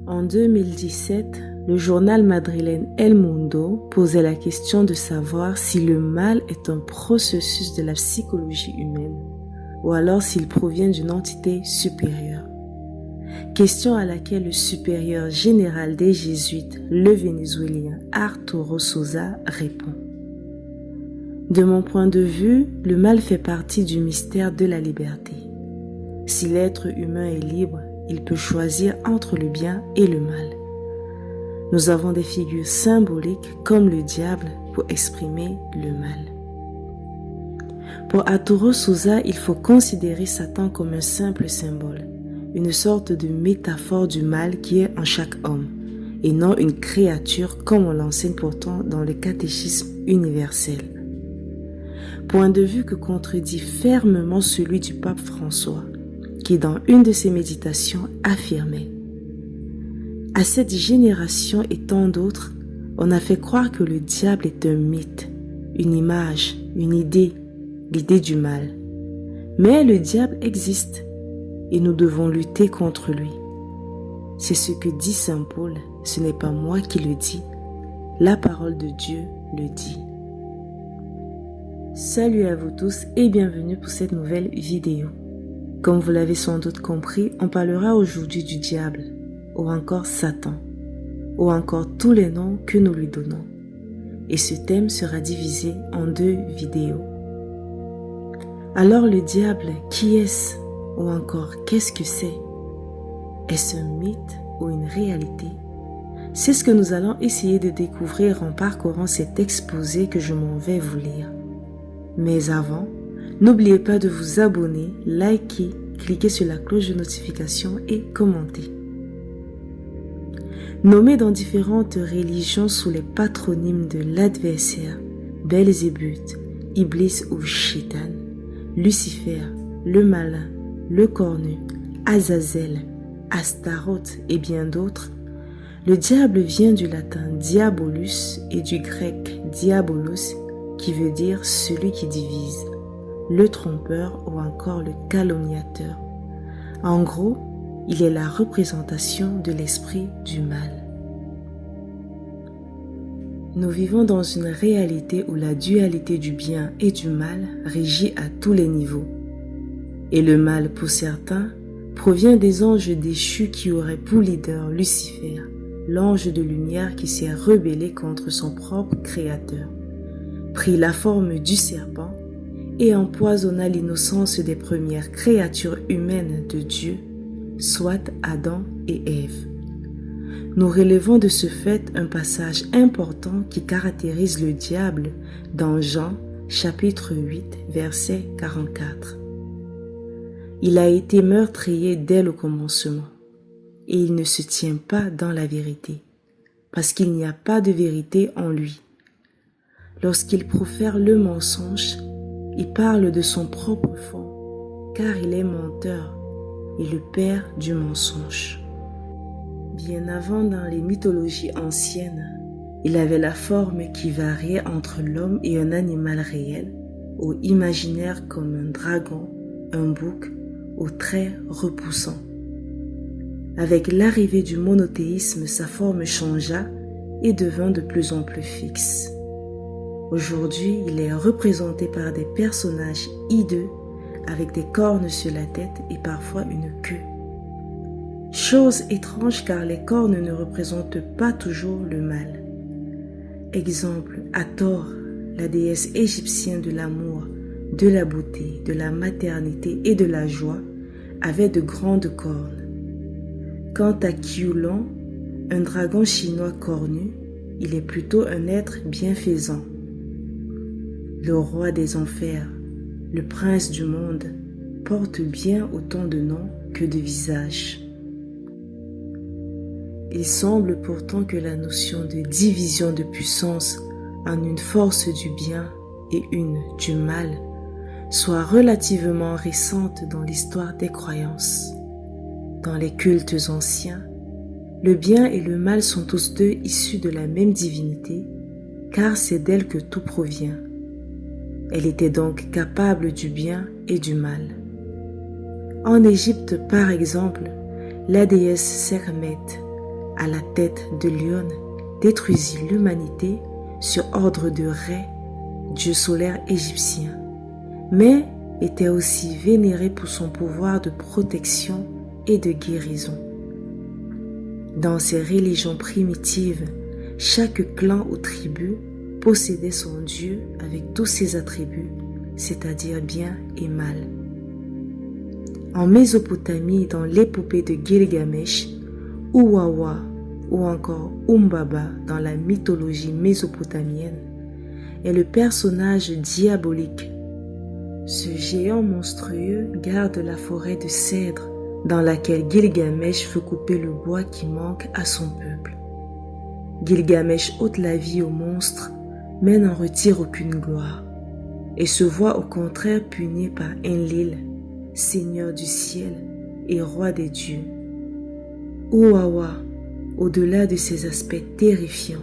En 2017, le journal madrilène El Mundo posait la question de savoir si le mal est un processus de la psychologie humaine ou alors s'il provient d'une entité supérieure. Question à laquelle le supérieur général des Jésuites, le Vénézuélien Arturo Sosa, répond. De mon point de vue, le mal fait partie du mystère de la liberté. Si l'être humain est libre, il peut choisir entre le bien et le mal. Nous avons des figures symboliques comme le diable pour exprimer le mal. Pour Arturo Sosa, il faut considérer Satan comme un simple symbole, une sorte de métaphore du mal qui est en chaque homme, et non une créature comme on l'enseigne pourtant dans le catéchisme universel. Point de vue que contredit fermement celui du pape François, qui dans une de ses méditations affirmait « À cette génération et tant d'autres, on a fait croire que le diable est un mythe, une image, une idée, l'idée du mal. Mais le diable existe et nous devons lutter contre lui. C'est ce que dit Saint Paul, ce n'est pas moi qui le dis, la parole de Dieu le dit. » Salut à vous tous et bienvenue pour cette nouvelle vidéo. Comme vous l'avez sans doute compris, on parlera aujourd'hui du diable, ou encore Satan, ou encore tous les noms que nous lui donnons. Et ce thème sera divisé en 2 vidéos. Alors le diable, qui est-ce? Ou encore qu'est-ce que c'est? Est-ce un mythe ou une réalité? C'est ce que nous allons essayer de découvrir en parcourant cet exposé que je m'en vais vous lire. Mais avant, n'oubliez pas de vous abonner, liker, cliquer sur la cloche de notification et commenter. Nommé dans différentes religions sous les patronymes de l'adversaire, Belzébuth, Iblis ou Shaitan, Lucifer, le malin, le cornu, Azazel, Astaroth et bien d'autres, le diable vient du latin diabolus et du grec diabolos qui veut dire celui qui divise, le trompeur ou encore le calomniateur. En gros, il est la représentation de l'esprit du mal. Nous vivons dans une réalité où la dualité du bien et du mal régit à tous les niveaux. Et le mal, pour certains, provient des anges déchus qui auraient pour leader Lucifer, l'ange de lumière qui s'est rebellé contre son propre créateur, prit la forme du serpent et empoisonna l'innocence des premières créatures humaines de Dieu, soit Adam et Ève. Nous relevons de ce fait un passage important qui caractérise le diable dans Jean chapitre 8 verset 44. Il a été meurtrier dès le commencement et il ne se tient pas dans la vérité parce qu'il n'y a pas de vérité en lui. Lorsqu'il profère le mensonge, il parle de son propre fond, car il est menteur et le père du mensonge. Bien avant dans les mythologies anciennes, il avait la forme qui variait entre l'homme et un animal réel, ou imaginaire comme un dragon, un bouc, aux traits repoussants. Avec l'arrivée du monothéisme, sa forme changea et devint de plus en plus fixe. Aujourd'hui, il est représenté par des personnages hideux avec des cornes sur la tête et parfois une queue. Chose étrange car les cornes ne représentent pas toujours le mal. Exemple, Hathor, la déesse égyptienne de l'amour, de la beauté, de la maternité et de la joie, avait de grandes cornes. Quant à Qiulon, un dragon chinois cornu, il est plutôt un être bienfaisant. Le roi des enfers, le prince du monde, porte bien autant de noms que de visages. Il semble pourtant que la notion de division de puissance en une force du bien et une du mal soit relativement récente dans l'histoire des croyances. Dans les cultes anciens, le bien et le mal sont tous deux issus de la même divinité, car c'est d'elle que tout provient. Elle était donc capable du bien et du mal. En Égypte, par exemple, la déesse Sekhmet, à la tête de lion, détruisit l'humanité sur ordre de Ré, dieu solaire égyptien, mais était aussi vénéré pour son pouvoir de protection et de guérison. Dans ces religions primitives, chaque clan ou tribu possédait son dieu avec tous ses attributs, c'est-à-dire bien et mal. En Mésopotamie, dans l'épopée de Gilgamesh, Uwawa ou encore Umbaba dans la mythologie mésopotamienne est le personnage diabolique. Ce géant monstrueux garde la forêt de cèdre dans laquelle Gilgamesh veut couper le bois qui manque à son peuple. Gilgamesh ôte la vie au monstre, mais n'en retire aucune gloire, et se voit au contraire puni par Enlil, seigneur du ciel et roi des dieux. Uwawa, au-delà de ses aspects terrifiants,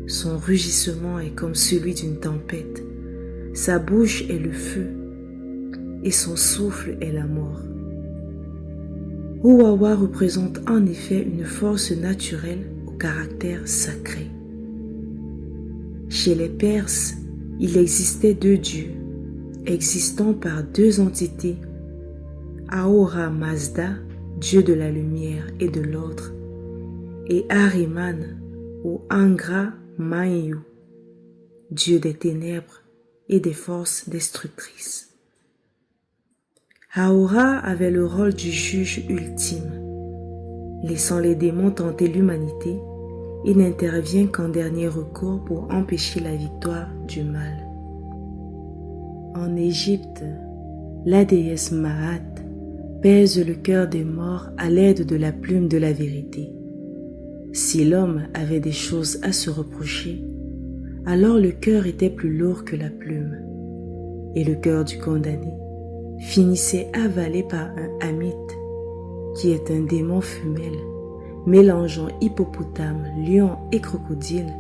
son rugissement est comme celui d'une tempête, sa bouche est le feu, et son souffle est la mort. Uwawa représente en effet une force naturelle au caractère sacré. Chez les Perses, il existait deux dieux, existant par deux entités, Ahura Mazda, dieu de la lumière et de l'ordre, et Ahriman ou Angra Mainyu, dieu des ténèbres et des forces destructrices. Ahura avait le rôle du juge ultime. Laissant les démons tenter l'humanité, il n'intervient qu'en dernier recours pour empêcher la victoire du mal. En Égypte, la déesse Maat pèse le cœur des morts à l'aide de la plume de la vérité. Si l'homme avait des choses à se reprocher, alors le cœur était plus lourd que la plume, et le cœur du condamné finissait avalé par un hamite, qui est un démon femelle, mélangeant hippopotame, lion et crocodile,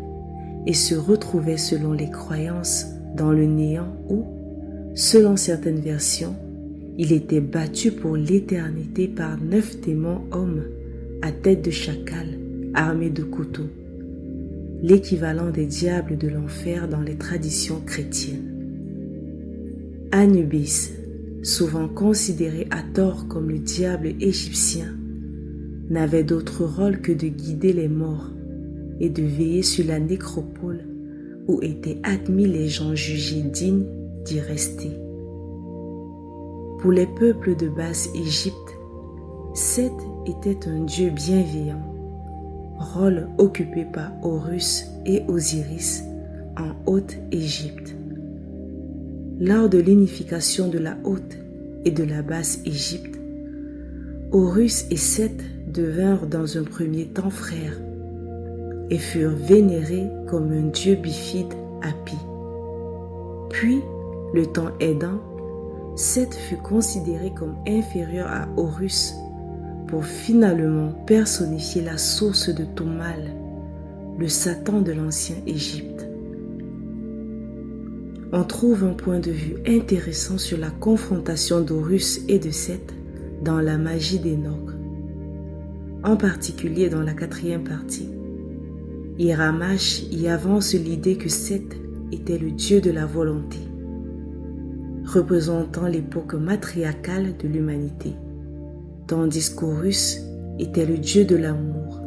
et se retrouvait selon les croyances dans le néant où, selon certaines versions, il était battu pour l'éternité par 9 démons hommes à tête de chacal, armés de couteaux, l'équivalent des diables de l'enfer dans les traditions chrétiennes. Anubis, souvent considéré à tort comme le diable égyptien, n'avait d'autre rôle que de guider les morts et de veiller sur la nécropole où étaient admis les gens jugés dignes d'y rester. Pour les peuples de Basse-Égypte, Seth était un dieu bienveillant, rôle occupé par Horus et Osiris en Haute-Égypte. Lors de l'unification de la Haute et de la Basse-Égypte, Horus et Seth devinrent dans un premier temps frères et furent vénérés comme un dieu bifide Hapi. Puis, le temps aidant, Seth fut considéré comme inférieur à Horus pour finalement personnifier la source de tout mal, le Satan de l'ancien Égypte. On trouve un point de vue intéressant sur la confrontation d'Horus et de Seth dans la magie d'Enoch, en particulier dans la 4e partie. Iramash y avance l'idée que Seth était le dieu de la volonté, représentant l'époque matriarcale de l'humanité, tandis qu'Horus était le dieu de l'amour,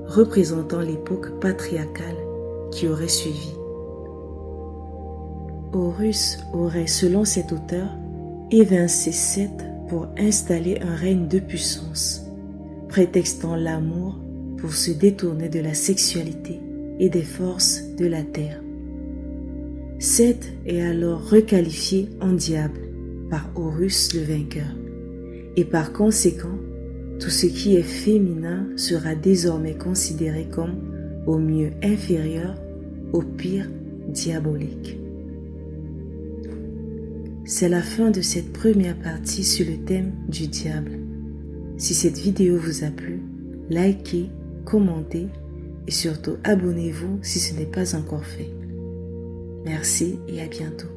représentant l'époque patriarcale qui aurait suivi. Horus aurait, selon cet auteur, évincé Seth pour installer un règne de puissance, prétextant l'amour pour se détourner de la sexualité et des forces de la terre. Seth est alors requalifié en diable par Horus le vainqueur, et par conséquent, tout ce qui est féminin sera désormais considéré comme au mieux inférieur, au pire diabolique. C'est la fin de cette première partie sur le thème du diable. Si cette vidéo vous a plu, likez, commentez et surtout abonnez-vous si ce n'est pas encore fait. Merci et à bientôt.